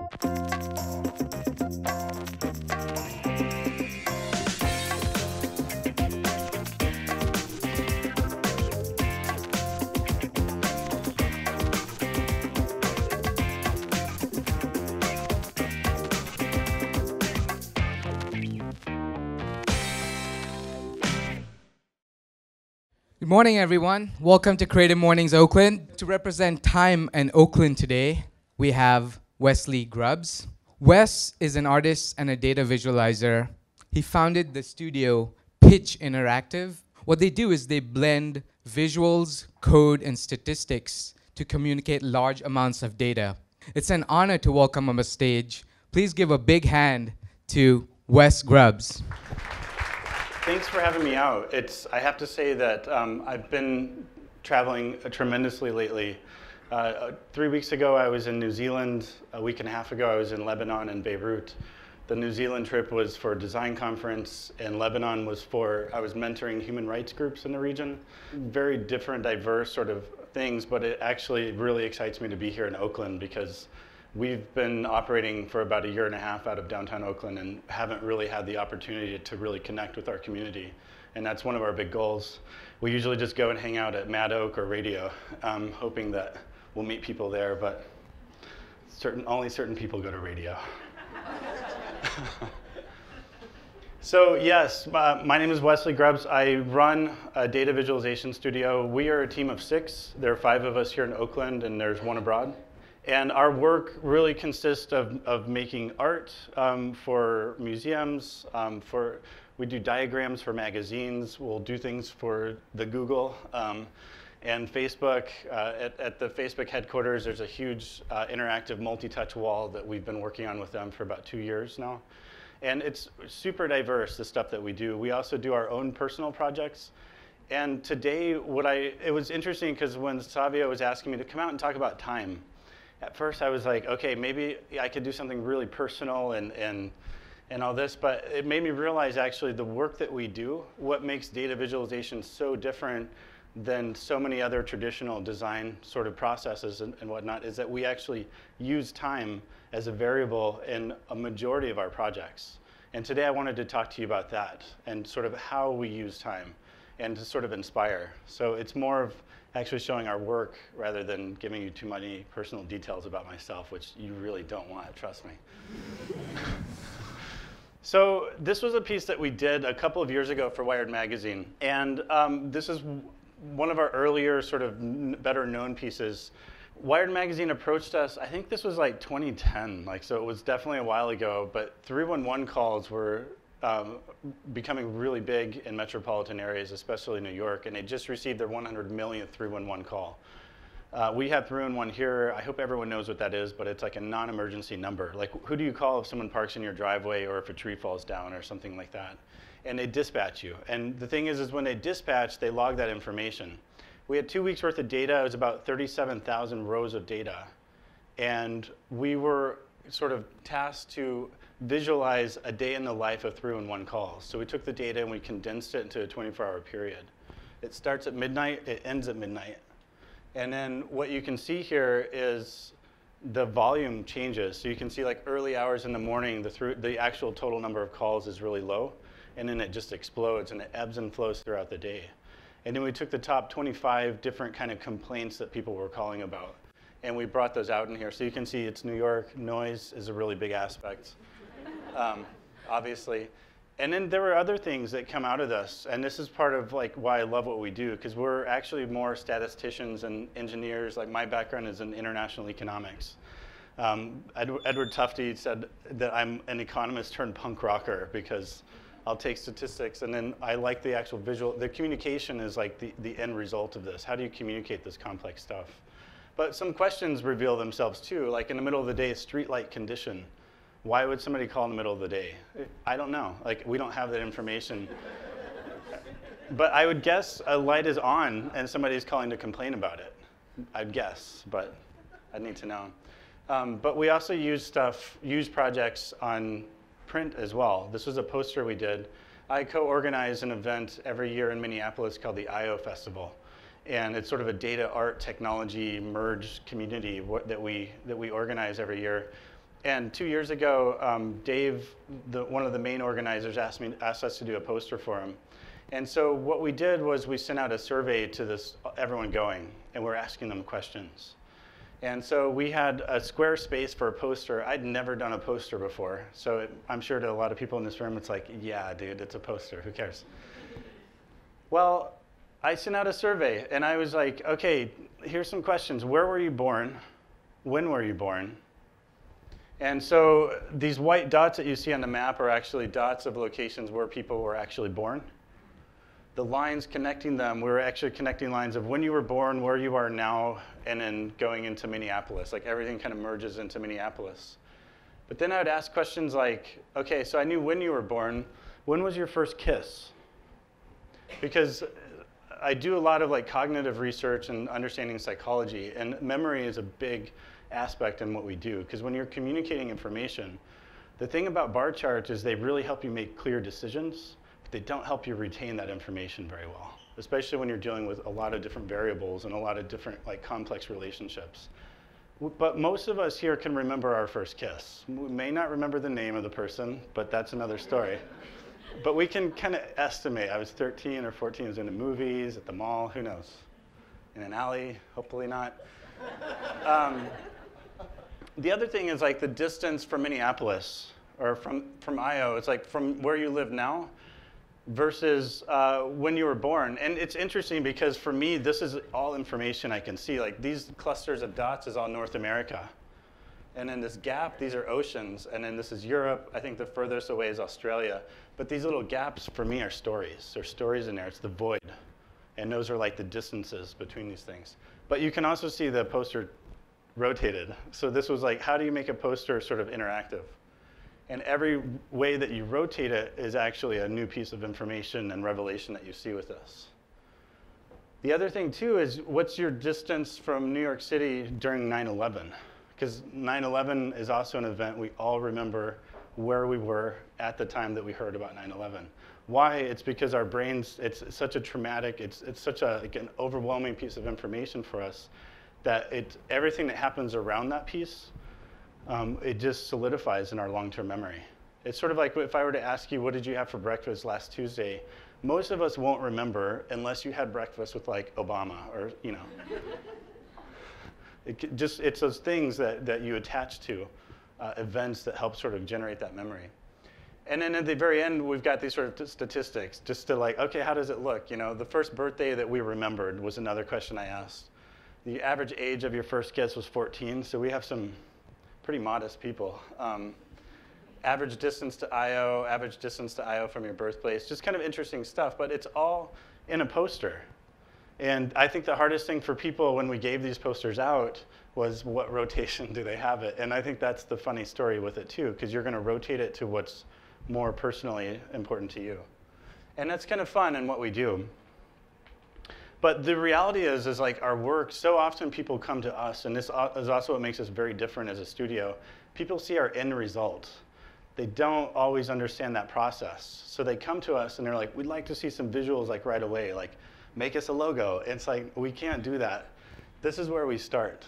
Good morning, everyone. Welcome to Creative Mornings Oakland. To represent time and Oakland today, we have Wesley Grubbs. Wes is an artist and a data visualizer. He founded the studio Pitch Interactive. What they do is they blend visuals, code, and statistics to communicate large amounts of data. It's an honor to welcome on the stage. Please give a big hand to Wes Grubbs. Thanks for having me out. I have to say that I've been traveling tremendously lately. 3 weeks ago, I was in New Zealand. A week and a half ago, I was in Lebanon and Beirut. The New Zealand trip was for a design conference, and Lebanon was I was mentoring human rights groups in the region. Very different, diverse sort of things, but it actually really excites me to be here in Oakland because we've been operating for about a year and a half out of downtown Oakland and haven't really had the opportunity to really connect with our community. And that's one of our big goals. We usually just go and hang out at Mad Oak or Radio, hoping that we'll meet people there, but only certain people go to Radio. So yes, my name is Wesley Grubbs. I run a data visualization studio. We are a team of 6. There are 5 of us here in Oakland, and there's 1 abroad. And our work really consists of making art for museums, we do diagrams for magazines, we'll do things for the Google and Facebook. At the Facebook headquarters, there's a huge interactive multi-touch wall that we've been working on with them for about 2 years now. And it's super diverse, the stuff that we do. We also do our own personal projects. And today, it was interesting because when Savio was asking me to come out and talk about time, at first I was like, okay, maybe I could do something really personal and all this, but it made me realize actually the work that we do, what makes data visualization so different than so many other traditional design sort of processes and whatnot, is that we actually use time as a variable in a majority of our projects. And today I wanted to talk to you about that and sort of how we use time and to sort of inspire. So it's more of actually showing our work rather than giving you too many personal details about myself, which you really don't want, trust me. So this was a piece that we did a couple of years ago for Wired Magazine. And this is one of our earlier sort of better known pieces. Wired Magazine approached us, I think this was like 2010, so it was definitely a while ago, but 311 calls were becoming really big in metropolitan areas, especially New York, and they just received their 100 millionth 311 call. We have 311 here. I hope everyone knows what that is, but it's like a non-emergency number. Like, who do you call if someone parks in your driveway or if a tree falls down or something like that? And they dispatch you. And the thing is when they dispatch, they log that information. We had 2 weeks worth of data. It was about 37,000 rows of data. And we were sort of tasked to visualize a day in the life of 311 calls. So we took the data and we condensed it into a 24-hour period. It starts at midnight, it ends at midnight. And then what you can see here is the volume changes. So you can see like early hours in the morning, the actual total number of calls is really low, and then it just explodes and it ebbs and flows throughout the day. And then we took the top 25 different kind of complaints that people were calling about, and we brought those out in here. So you can see it's New York. Noise is a really big aspect, obviously. And then there were other things that come out of this, and this is part of like why I love what we do, because we're actually more statisticians and engineers. Like my background is in international economics. Edward Tufte said that I'm an economist turned punk rocker because I'll take statistics and then I like the actual visual. The communication is like the end result of this. How do you communicate this complex stuff? But some questions reveal themselves too, like in the middle of the day, streetlight condition. Why would somebody call in the middle of the day? I don't know. Like, we don't have that information. But I would guess a light is on and somebody's calling to complain about it. I'd guess, but I'd need to know. But we also use projects on print as well. This was a poster we did. I co-organize an event every year in Minneapolis called the I/O Festival. And it's sort of a data, art, technology merged community that we organize every year. And 2 years ago, Dave, one of the main organizers, asked us to do a poster for him. And so what we did was we sent out a survey to everyone going, and we're asking them questions. And so we had a square space for a poster. I'd never done a poster before, so I'm sure to a lot of people in this room, it's like, yeah, dude, it's a poster. Who cares? Well, I sent out a survey, and I was like, okay, here's some questions. Where were you born? When were you born? And so these white dots that you see on the map are actually dots of locations where people were actually born. The lines connecting them, we were actually connecting lines of when you were born, where you are now, and then going into Minneapolis. Like everything kind of merges into Minneapolis. But then I would ask questions like, okay, so I knew when you were born. When was your first kiss? Because I do a lot of like cognitive research and understanding psychology, and memory is a big aspect in what we do. Because when you're communicating information, the thing about bar charts is they really help you make clear decisions. They don't help you retain that information very well, especially when you're dealing with a lot of different variables and a lot of different like complex relationships. But most of us here can remember our first kiss. We may not remember the name of the person, but that's another story. But we can kind of estimate. I was 13 or 14, I was in the movies, at the mall, who knows? In an alley, hopefully not. The other thing is like the distance from Minneapolis, or from IO, it's like from where you live now, versus when you were born. And it's interesting because for me, this is all information I can see. Like these clusters of dots is all North America. And then this gap, these are oceans. And then this is Europe. I think the furthest away is Australia. But these little gaps for me are stories. There's stories in there. It's the void. And those are like the distances between these things. But you can also see the poster rotated. So this was like, how do you make a poster sort of interactive? And every way that you rotate it is actually a new piece of information and revelation that you see with this. The other thing too is, what's your distance from New York City during 9/11? Because 9/11 is also an event we all remember where we were at the time that we heard about 9/11. Why? It's because our brains, it's such a traumatic, it's such like an overwhelming piece of information for us that everything that happens around that piece, it just solidifies in our long-term memory. It's sort of like if I were to ask you, what did you have for breakfast last Tuesday? Most of us won't remember unless you had breakfast with like Obama or, you know. It's those things that you attach to events that help sort of generate that memory. And then at the very end, we've got these sort of statistics just to like, okay, how does it look? You know, the first birthday that we remembered was another question I asked. The average age of your first kiss was 14, so we have some pretty modest people. Average distance to IO from your birthplace, just kind of interesting stuff, but it's all in a poster. And I think the hardest thing for people when we gave these posters out was what rotation do they have it? And I think that's the funny story with it too, because you're gonna rotate it to what's more personally important to you. And that's kind of fun in what we do. But the reality is like our work, so often people come to us, and this is also what makes us very different as a studio. People see our end result. They don't always understand that process. So they come to us and they're like, we'd like to see some visuals like right away, like make us a logo. And it's like, we can't do that. This is where we start,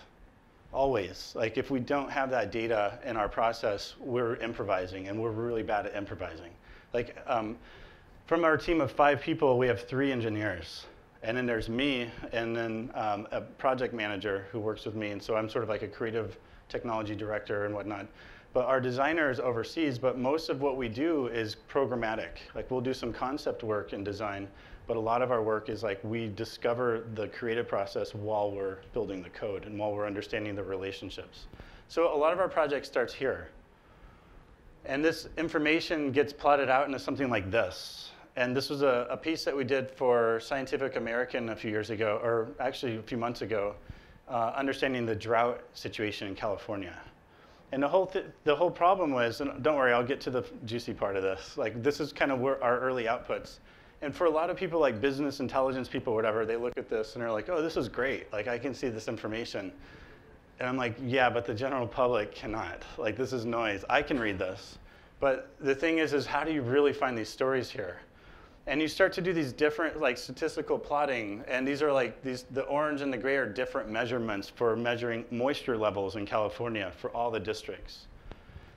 always. Like if we don't have that data in our process, we're improvising, and we're really bad at improvising. Like from our team of 5 people, we have 3 engineers. And then there's me, and then a project manager who works with me. And so I'm sort of like a creative technology director and whatnot. But our designer is overseas, but most of what we do is programmatic. Like we'll do some concept work in design, but a lot of our work is like we discover the creative process while we're building the code and while we're understanding the relationships. So a lot of our project starts here. And this information gets plotted out into something like this. And this was a piece that we did for Scientific American a few years ago, or actually a few months ago, understanding the drought situation in California. And the whole problem was, and don't worry, I'll get to the juicy part of this. Like this is kind of our early outputs. And for a lot of people, like business intelligence people, whatever, they look at this and they're like, oh, this is great. Like I can see this information. And I'm like, yeah, but the general public cannot. Like this is noise. I can read this. But the thing is how do you really find these stories here? And you start to do these different like statistical plotting, and these are like the orange and the gray are different measurements for measuring moisture levels in California for all the districts.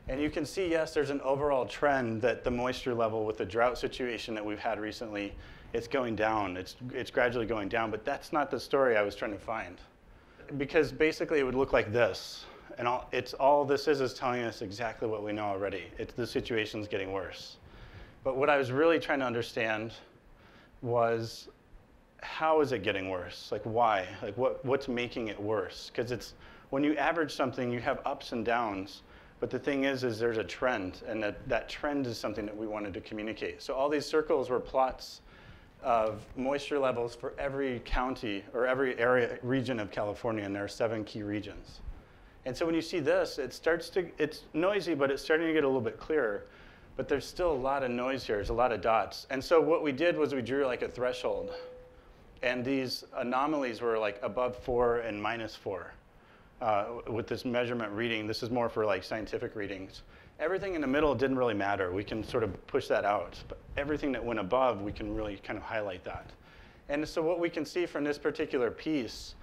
And you can see, yes, there's an overall trend that the moisture level with the drought situation that we've had recently, it's going down. It's gradually going down, but that's not the story I was trying to find. Because basically it would look like this. And all this is telling us exactly what we know already. The situation's getting worse. But what I was really trying to understand was, how is it getting worse? Like, why? Like, what's making it worse? Because when you average something, you have ups and downs. But the thing is there's a trend, and that trend is something that we wanted to communicate. So all these circles were plots of moisture levels for every county or every region of California, and there are 7 key regions. And so when you see this, it's noisy, but it's starting to get a little bit clearer. But there's still a lot of noise here. There's a lot of dots. And so what we did was we drew like a threshold. And these anomalies were like above 4 and minus 4 with this measurement reading. This is more for like scientific readings. Everything in the middle didn't really matter. We can sort of push that out. But everything that went above, we can really kind of highlight that. And so what we can see from this particular piece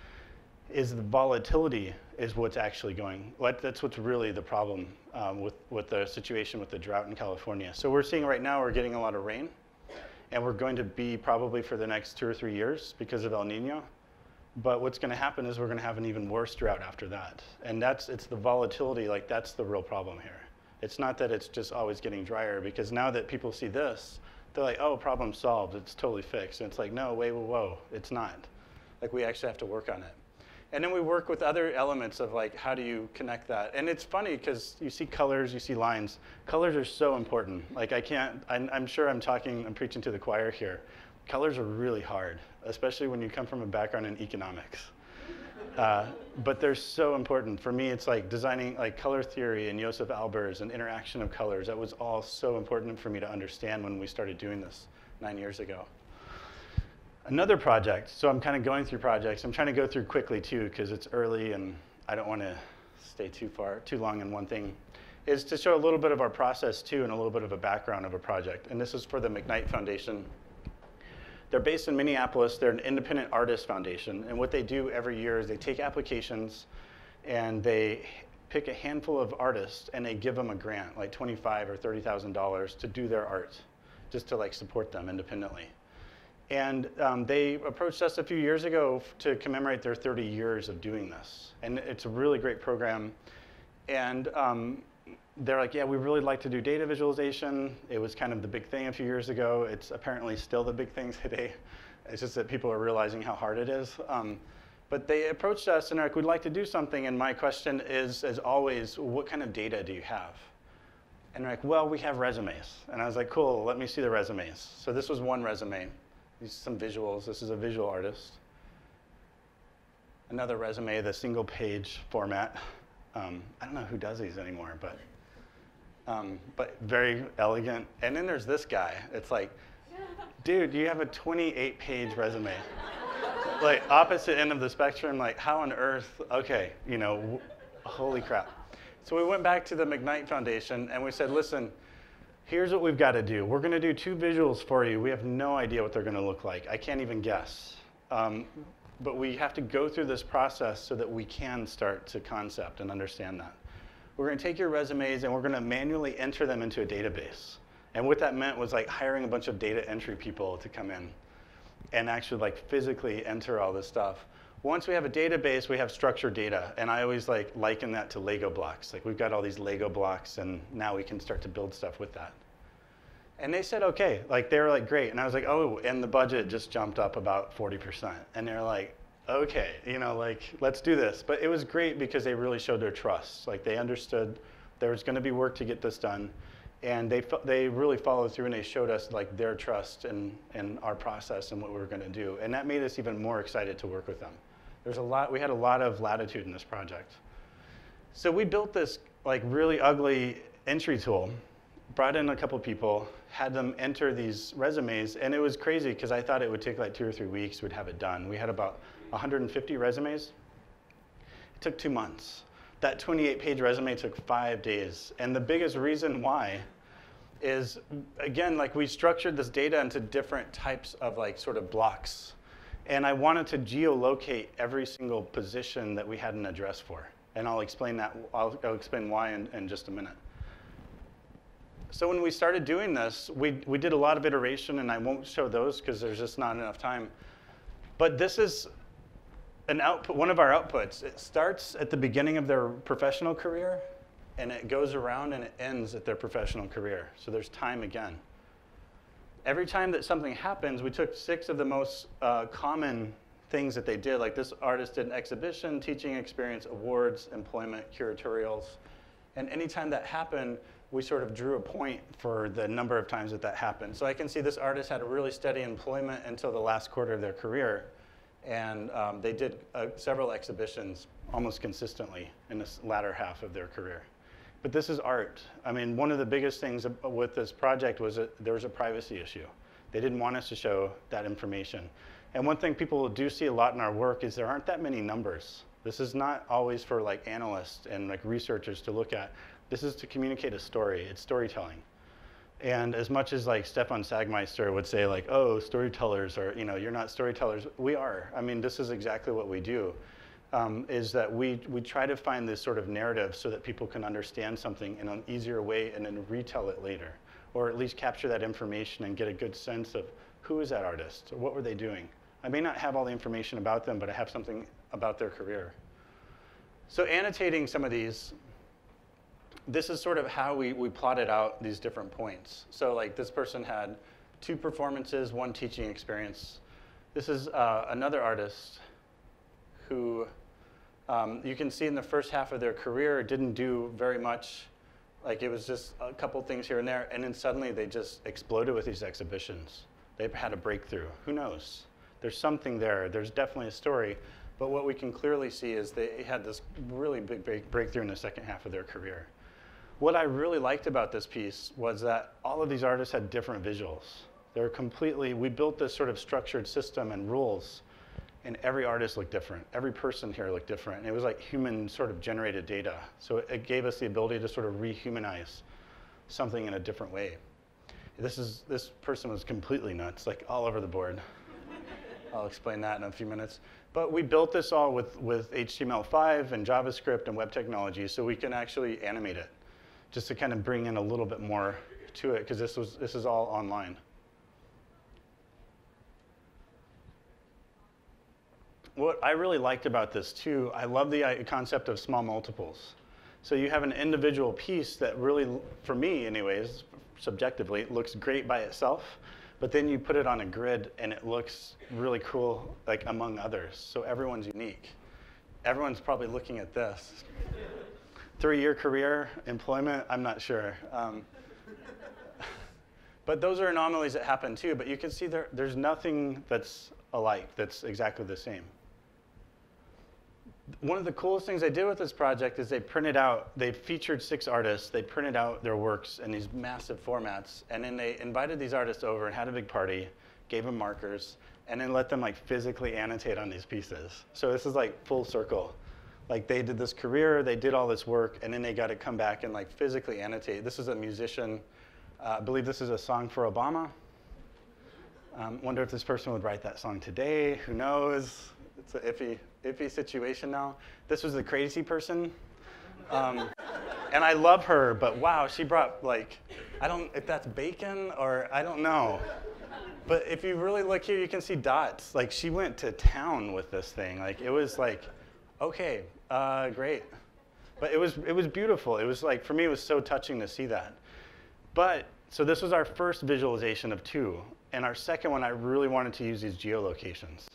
is the volatility is what's actually going. That's what's really the problem with the situation with the drought in California. So we're seeing right now we're getting a lot of rain. And we're going to be probably for the next 2 or 3 years because of El Nino. But what's going to happen is we're going to have an even worse drought after that. And it's the volatility, like that's the real problem here. It's not that it's just always getting drier, because now that people see this, they're like, oh, problem solved, it's totally fixed. And it's like, no, wait, whoa, it's not. Like, we actually have to work on it. And then we work with other elements of like, how do you connect that? And it's funny because you see colors, you see lines. Colors are so important. Like I'm sure I'm preaching to the choir here. Colors are really hard, especially when you come from a background in economics. But they're so important. For me, it's like designing like color theory and Joseph Albers and interaction of colors. That was all so important for me to understand when we started doing this 9 years ago. Another project, so I'm kind of going through projects. I'm trying to go through quickly too, because it's early and I don't want to stay too long in one thing, is to show a little bit of our process too and a little bit of a background of a project. And this is for the McKnight Foundation. They're based in Minneapolis. They're an independent artist foundation. And what they do every year is they take applications and they pick a handful of artists and they give them a grant, like $25,000 or $30,000 to do their art, just to like support them independently. And they approached us a few years ago to commemorate their 30 years of doing this. And it's a really great program. And they're like, yeah, we really like to do data visualization. It was kind of the big thing a few years ago. It's apparently still the big thing today. It's just that people are realizing how hard it is. But they approached us and they're like, we'd like to do something. And my question is, as always, what kind of data do you have? And they're like, well, we have resumes. And I was like, cool, let me see the resumes. So this was one resume. These are some visuals. This is a visual artist. Another resume, the single page format. I don't know who does these anymore, but very elegant. And then there's this guy. It's like, dude, you have a 28-page resume. Like, opposite end of the spectrum, like, how on earth? Okay, holy crap. So we went back to the McKnight Foundation and we said, listen, here's what we've got to do. We're going to do 2 visuals for you. We have no idea what they're going to look like. I can't even guess. But we have to go through this process so that we can start to concept and understand that. We're going to take your resumes and we're going to manually enter them into a database. And what that meant was like hiring a bunch of data entry people to come in and actually like physically enter all this stuff. Once we have a database, we have structured data. And I always like liken that to Lego blocks. Like, we've got all these Lego blocks and now we can start to build stuff with that. And they said, okay, like they were like, great. And I was like, oh, and the budget just jumped up about 40%. And they're like, okay, like, let's do this. But it was great because they really showed their trust. Like, they understood there was going to be work to get this done. And they really followed through and they showed us like their trust in our process and what we were going to do. And that made us even more excited to work with them. We had a lot of latitude in this project. So we built this like really ugly entry tool, brought in a couple people, had them enter these resumes, and it was crazy because I thought it would take like 2 or 3 weeks, we'd have it done. We had about 150 resumes. It took 2 months. That 28-page resume took 5 days. And the biggest reason why is, again, like we structured this data into different types of like sort of blocks. And I wanted to geolocate every single position that we had an address for. And I'll explain that. I'll explain why in just a minute. So when we started doing this, we did a lot of iteration, and I won't show those because there's just not enough time. But this is an output, one of our outputs. It starts at the beginning of their professional career, and it goes around and it ends at their professional career. So there's time again. Every time that something happens, we took 6 of the most common things that they did. Like this artist did an exhibition, teaching experience, awards, employment, curatorials. And anytime that happened, we sort of drew a point for the number of times that that happened. So I can see this artist had a really steady employment until the last quarter of their career. And they did several exhibitions almost consistently in this latter half of their career. But this is art. I mean, one of the biggest things with this project was that there was a privacy issue. They didn't want us to show that information. And one thing people do see a lot in our work is there aren't that many numbers. This is not always for like analysts and like researchers to look at. This is to communicate a story. It's storytelling. And as much as like Stefan Sagmeister would say like, oh, storytellers are, you know, you're not storytellers. We are. I mean, this is exactly what we do. Is that we try to find this sort of narrative so that people can understand something in an easier way and then retell it later, or at least capture that information and get a good sense of who is that artist, or what were they doing. I may not have all the information about them, but I have something about their career. So annotating some of these, this is sort of how we plotted out these different points. So like this person had 2 performances, 1 teaching experience. This is another artist who you can see in the first half of their career didn't do very much. Like it was just a couple things here and there, and then suddenly they just exploded with these exhibitions. They had a breakthrough. Who knows? There's something there. There's definitely a story. But what we can clearly see is they had this really big breakthrough in the second half of their career. What I really liked about this piece was that all of these artists had different visuals. They're completely, we built this sort of structured system and rules, and every artist looked different. Every person here looked different. And it was like human sort of generated data. So it gave us the ability to sort of rehumanize something in a different way. This person was completely nuts, like all over the board. I'll explain that in a few minutes. But we built this all with HTML5 and JavaScript and web technology so we can actually animate it, just to kind of bring in a little bit more to it, because this is all online. What I really liked about this too, I love the concept of small multiples. So you have an individual piece that really, for me anyways, subjectively, looks great by itself, but then you put it on a grid and it looks really cool, like among others. So everyone's unique. Everyone's probably looking at this. 3-year career, employment, I'm not sure. But those are anomalies that happen too, but you can see there's nothing that's alike, that's exactly the same. One of the coolest things I did with this project is they featured 6 artists, they printed out their works in these massive formats, and then they invited these artists over and had a big party, gave them markers, and then let them like physically annotate on these pieces. So this is like full circle. Like they did this career, they did all this work, and then they got to come back and like physically annotate. This is a musician, I believe this is a song for Obama. Wonder if this person would write that song today, who knows? It's an iffy situation now. This was the crazy person. And I love her, but wow, she brought like, if that's bacon or I don't know. But if you really look here, you can see dots. Like she went to town with this thing. Like it was like, okay, great. But it was beautiful. It was like, for me, it was so touching to see that. But, so this was our first visualization of 2. And our second one, I really wanted to use these geolocations.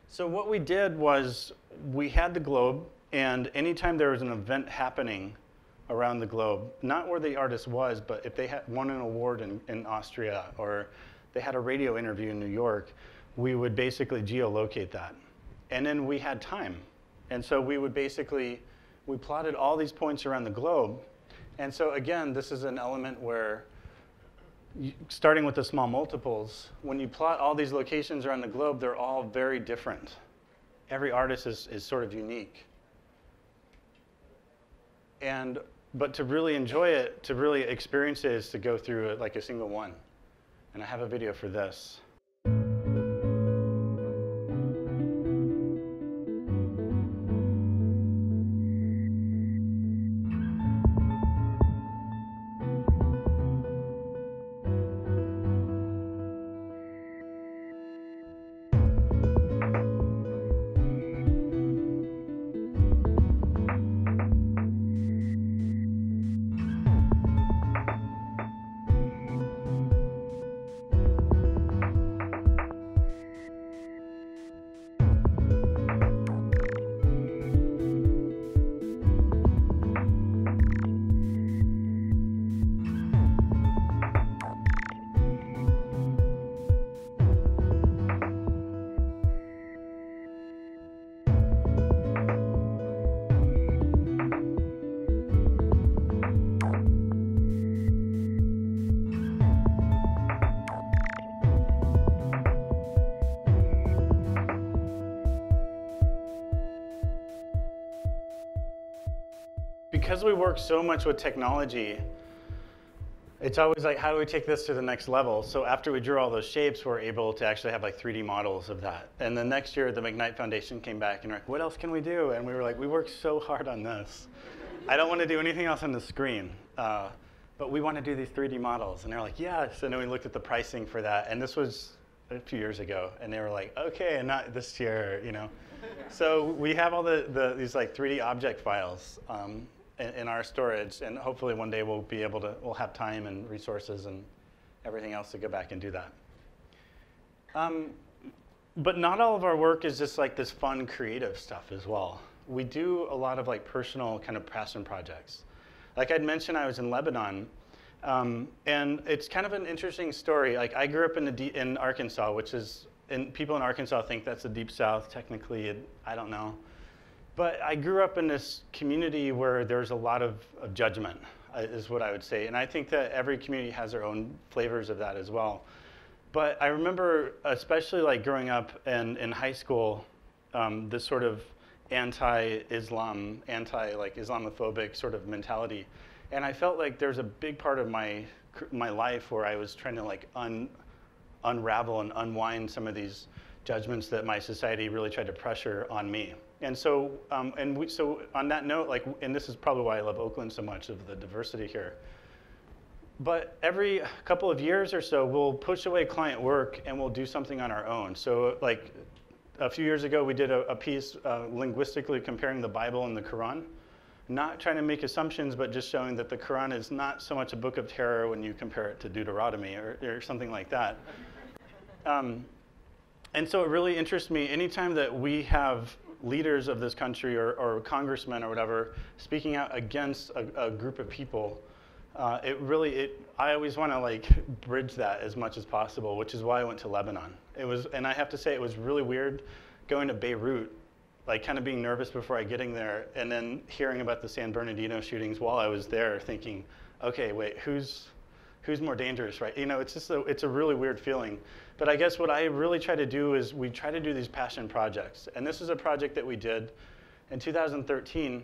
So what we did was we had the globe, and anytime there was an event happening around the globe, not where the artist was, but if they had won an award in Austria or they had a radio interview in New York, we would basically geolocate that. And then we had time. And so we plotted all these points around the globe. And so again, this is an element where starting with the small multiples, when you plot all these locations around the globe, they're all very different. Every artist is sort of unique. But to really enjoy it, to really experience it, is to go through it like a single one. And I have a video for this. because we work so much with technology, it's always like, how do we take this to the next level? So after we drew all those shapes, we're able to actually have like 3D models of that. And then next year, the McKnight Foundation came back and were like, what else can we do? And we were like, we worked so hard on this. I don't want to do anything else on the screen, but we want to do these 3D models. And they're like, yes. And then we looked at the pricing for that. And this was a few years ago. And they were like, okay, and not this year, you know. So we have all these like 3D object files in our storage, and hopefully one day we'll have time and resources and everything else to go back and do that. But not all of our work is just like this fun creative stuff as well. We do a lot of like personal kind of passion projects. Like I'd mentioned, I was in Lebanon, and it's kind of an interesting story. Like I grew up in Arkansas, which is, and people in Arkansas think that's the Deep South. Technically, I don't know. But I grew up in this community where there's a lot of judgment, is what I would say. And I think that every community has their own flavors of that as well. But I remember, especially like growing up in high school, this sort of anti-Islam, like Islamophobic sort of mentality. And I felt like there's a big part of my life where I was trying to like unravel and unwind some of these judgments that my society really tried to pressure on me. And so, so on that note, like, and this is probably why I love Oakland so much, of the diversity here. But every couple of years or so, we'll push away client work and we'll do something on our own. So like a few years ago, we did a piece linguistically comparing the Bible and the Quran. Not trying to make assumptions, but just showing that the Quran is not so much a book of terror when you compare it to Deuteronomy or something like that. And so it really interests me anytime that we have leaders of this country or congressmen or whatever speaking out against a group of people, I always want to like bridge that as much as possible, which is why I went to Lebanon. And I have to say it was really weird going to Beirut, like kind of being nervous before getting there, and then hearing about the San Bernardino shootings while I was there, thinking, okay, wait, who's more dangerous, right? You know, it's a really weird feeling. But I guess what I really try to do is we try to do these passion projects. And this is a project that we did in 2013.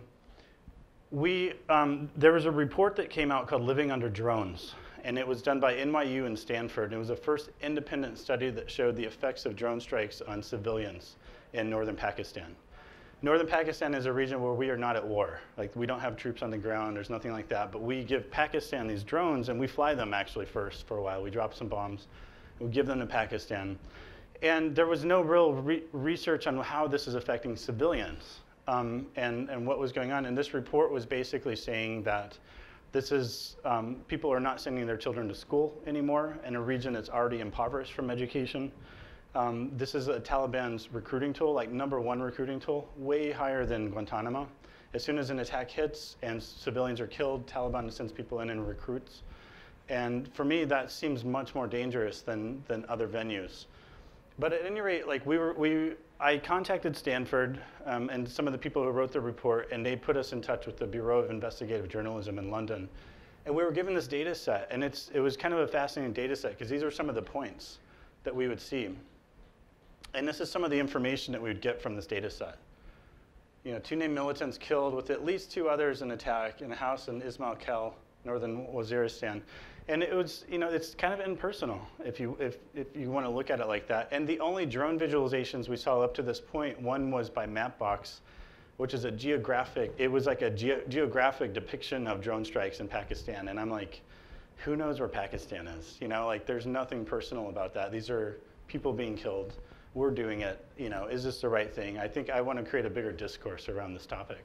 There was a report that came out called Living Under Drones. And it was done by NYU and Stanford. And it was the first independent study that showed the effects of drone strikes on civilians in northern Pakistan. Northern Pakistan is a region where we are not at war. Like, we don't have troops on the ground, there's nothing like that, but we give Pakistan these drones, and we fly them actually first for a while. We drop some bombs, we give them to Pakistan. And there was no real research on how this is affecting civilians and what was going on. And this report was basically saying that this is, people are not sending their children to school anymore in a region that's already impoverished from education. This is Taliban's recruiting tool, like #1 recruiting tool, way higher than Guantanamo. As soon as an attack hits and civilians are killed, Taliban sends people in and recruits. And for me, that seems much more dangerous than other venues. But at any rate, like I contacted Stanford and some of the people who wrote the report, and they put us in touch with the Bureau of Investigative Journalism in London. And we were given this data set, and it was kind of a fascinating data set, because these are some of the points that we would see. And this is some of the information that we would get from this data set. You know, 2 named militants killed, with at least 2 others in attack in a house in Ismail Kel, northern Waziristan. And it was, you know, it's kind of impersonal if you want to look at it like that. And the only drone visualizations we saw up to this point, one was by Mapbox, which is a geographic, it was like a geographic depiction of drone strikes in Pakistan. And I'm like, who knows where Pakistan is? You know, like, there's nothing personal about that. These are people being killed. We're doing it. You know, is this the right thing? I think I want to create a bigger discourse around this topic.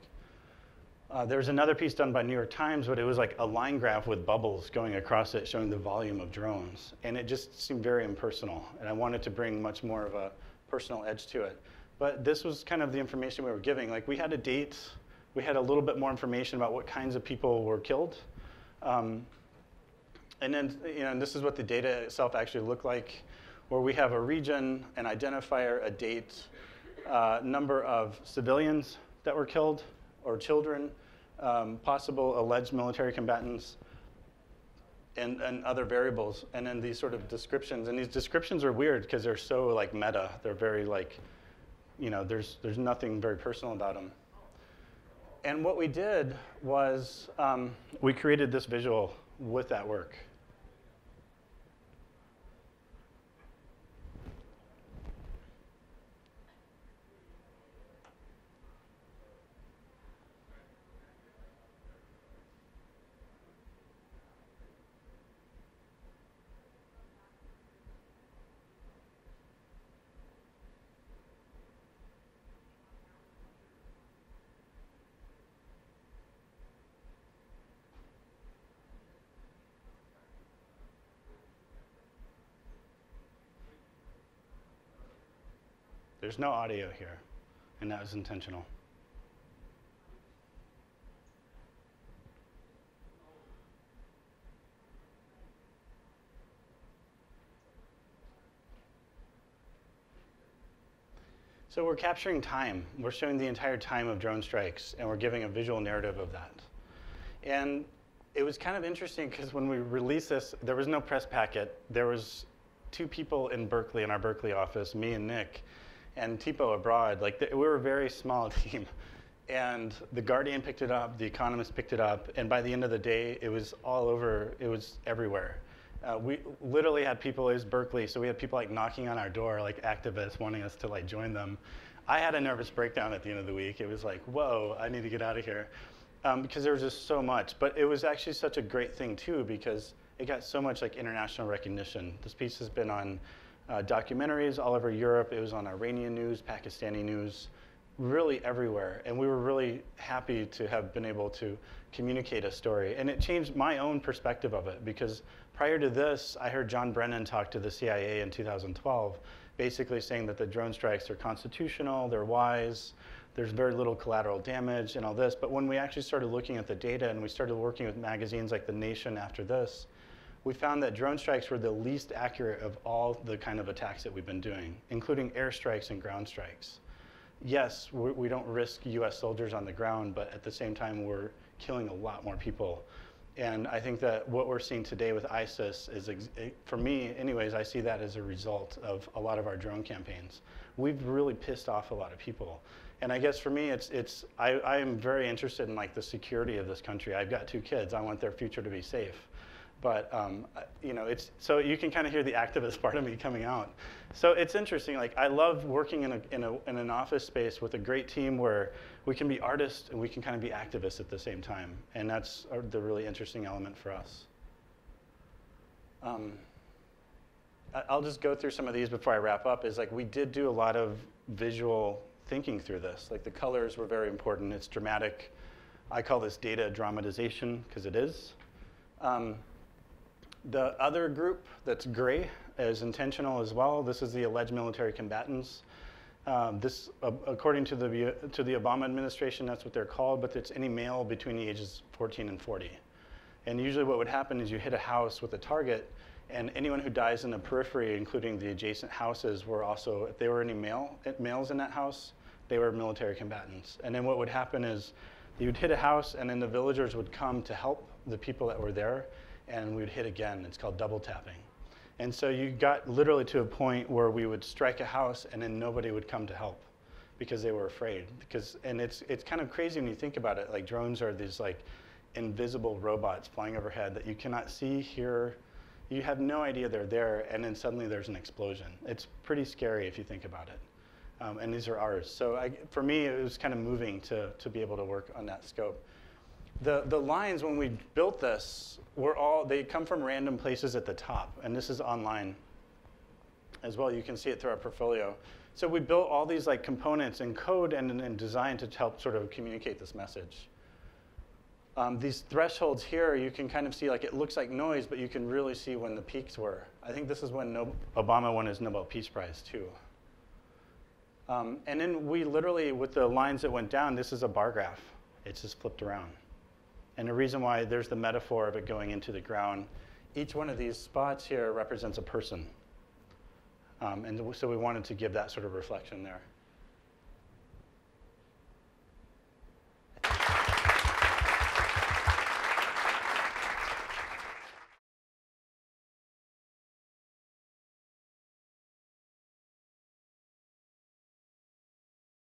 There's another piece done by New York Times, but it was like a line graph with bubbles going across it showing the volume of drones. And it just seemed very impersonal. And I wanted to bring much more of a personal edge to it. But this was kind of the information we were giving. Like, we had a date. We had a little bit more information about what kinds of people were killed. And then, you know, and this is what the data itself actually looked like, where we have a region, an identifier, a date, number of civilians that were killed, or children, possible alleged military combatants, and other variables, and then these sort of descriptions. And these descriptions are weird because they're so like meta. They're very like, you know, there's nothing very personal about them. And what we did was we created this visual with that work. There's no audio here, and that was intentional. So we're capturing time. We're showing the entire time of drone strikes, and we're giving a visual narrative of that. And it was kind of interesting because when we released this, there was no press packet. There was 2 people in Berkeley, in our Berkeley office, me and Nick, and Tipo abroad. Like, we were a very small team. And the Guardian picked it up, the Economist picked it up, and by the end of the day, it was all over, it was everywhere. We literally had people, it was Berkeley, so we had people like knocking on our door, like activists wanting us to like join them. I had a nervous breakdown at the end of the week. It was like, whoa, I need to get out of here. Because there was just so much. But it was actually such a great thing too, because it got so much like international recognition. This piece has been on documentaries all over Europe. It was on Iranian news, Pakistani news, really everywhere. And we were really happy to have been able to communicate a story. And it changed my own perspective of it, because prior to this, I heard John Brennan talk to the CIA in 2012, basically saying that the drone strikes are constitutional, they're wise, there's very little collateral damage and all this. But when we actually started looking at the data and we started working with magazines like The Nation after this, we found that drone strikes were the least accurate of all the kind of attacks that we've been doing, including airstrikes and ground strikes. Yes, we don't risk US soldiers on the ground, but at the same time, we're killing a lot more people. And I think that what we're seeing today with ISIS is, for me anyways, I see that as a result of a lot of our drone campaigns. We've really pissed off a lot of people. And I guess for me, I am very interested in like the security of this country. I've got 2 kids. I want their future to be safe. But you know, so you can kind of hear the activist part of me coming out. So it's interesting. Like, I love working in an office space with a great team where we can be artists and we can kind of be activists at the same time. And that's the really interesting element for us. I'll just go through some of these before I wrap up. Is like, we did do a lot of visual thinking through this. Like, the colors were very important. It's dramatic. I call this data dramatization because it is. The other group that's gray is intentional as well. This is the alleged military combatants. This, according to the Obama administration, that's what they're called, but it's any male between the ages 14 and 40. And usually what would happen is you hit a house with a target, and anyone who dies in the periphery, including the adjacent houses, were also, if there were any males in that house, they were military combatants. And then what would happen is you'd hit a house, and then the villagers would come to help the people that were there, and we would hit again. It's called double tapping. And so you got literally to a point where we would strike a house and then nobody would come to help because they were afraid. And it's kind of crazy when you think about it. Like, drones are these like invisible robots flying overhead that you cannot see, hear. You have no idea they're there, and then suddenly there's an explosion. It's pretty scary if you think about it. And these are ours. So for me, it was kind of moving to be able to work on that scope. The lines, when we built this, they come from random places at the top, and this is online as well. You can see it through our portfolio. So we built all these like components in code and design to help sort of communicate this message. These thresholds here, you can kind of see, like, it looks like noise, but you can really see when the peaks were. I think this is when Obama won his Nobel Peace Prize too. And then we literally, with the lines that went down, this is a bar graph. It's just flipped around. And the reason why, there's the metaphor of it going into the ground. Each one of these spots here represents a person. And so we wanted to give that sort of reflection there.